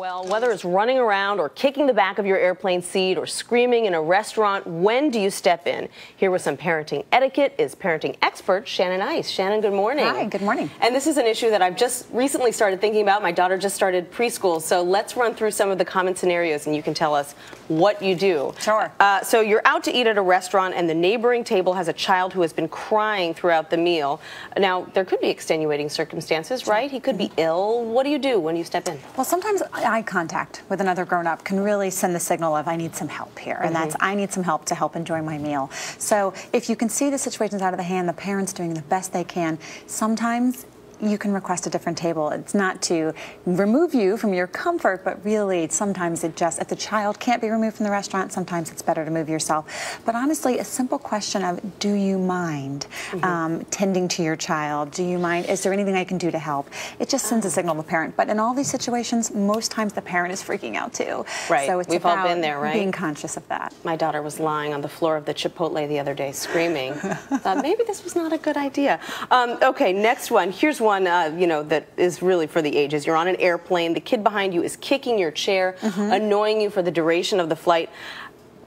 Well, whether it's running around or kicking the back of your airplane seat or screaming in a restaurant, when do you step in? Here with some parenting etiquette is parenting expert Shannon Eis. Shannon, good morning. Hi, good morning. And this is an issue that I've just recently started thinking about. My daughter just started preschool, so let's run through some of the common scenarios and you can tell us what you do. Sure. So you're out to eat at a restaurant and the neighboring table has a child who has been crying throughout the meal. Now, there could be extenuating circumstances, right? He could be ill. What do you do when you step in? Well, sometimes eye contact with another grown-up can really send the signal of I need some help here, and that's I need some help to help enjoy my meal. So if you can see the situation's out of the hand, the parents doing the best they can, sometimes you can request a different table. It's not to remove you from your comfort, but really sometimes it just, if the child can't be removed from the restaurant, sometimes it's better to move yourself. But honestly, a simple question of, do you mind tending to your child? Do you mind, is there anything I can do to help? It just sends a signal to the parent. But in all these situations, most times the parent is freaking out too. Right, so it's we've about all been there, right? Being conscious of that. My daughter was lying on the floor of the Chipotle the other day screaming. Thought maybe this was not a good idea. Okay, next one. Here's one that is really for the ages. You're on an airplane. The kid behind you is kicking your chair, annoying you for the duration of the flight.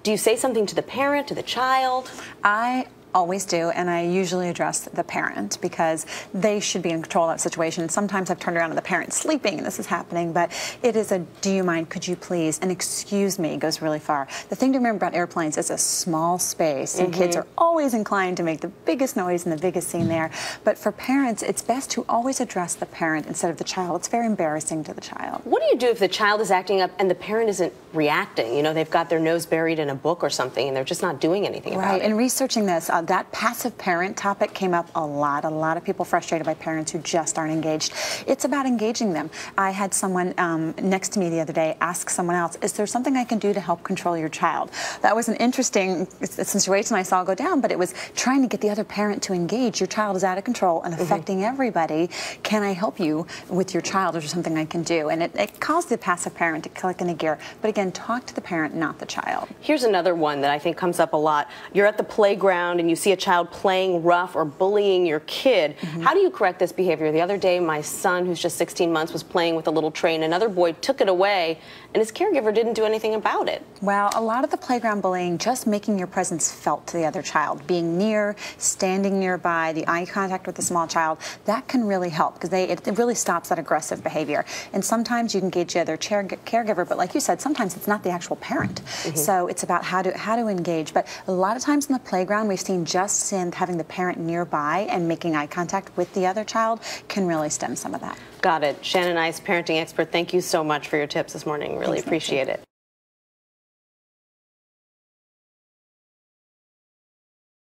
Do you say something to the parent, to the child? I always do, and I usually address the parent because they should be in control of that situation. Sometimes I've turned around to the parent sleeping and this is happening, but it is a do you mind, could you please, and excuse me goes really far. The thing to remember about airplanes is a small space and kids are always inclined to make the biggest noise and the biggest scene there. But for parents, it's best to always address the parent instead of the child. It's very embarrassing to the child. What do you do if the child is acting up and the parent isn't reacting? You know, they've got their nose buried in a book or something and they're just not doing anything about it. In researching this, that passive parent topic came up a lot. A lot of people frustrated by parents who just aren't engaged. It's about engaging them. I had someone next to me the other day ask someone else, is there something I can do to help control your child? That was an interesting situation I saw go down, but it was trying to get the other parent to engage. Your child is out of control and affecting everybody. Can I help you with your child? Is there something I can do? And it caused the passive parent to click into gear. But again, talk to the parent, not the child. Here's another one that I think comes up a lot. You're at the playground and you see a child playing rough or bullying your kid. How do you correct this behavior? The other day, my son, who's just 16 months, was playing with a little train. Another boy took it away, and his caregiver didn't do anything about it. Well, a lot of the playground bullying, just making your presence felt to the other child, being near, standing nearby, the eye contact with the small child, that can really help because it really stops that aggressive behavior. And sometimes you can engage the other caregiver, but like you said, sometimes it's not the actual parent. So it's about how to engage. But a lot of times in the playground, we've seen just having the parent nearby and making eye contact with the other child can really stem some of that. Got it. Shannon Eis, parenting expert, thank you so much for your tips this morning. Really appreciate it.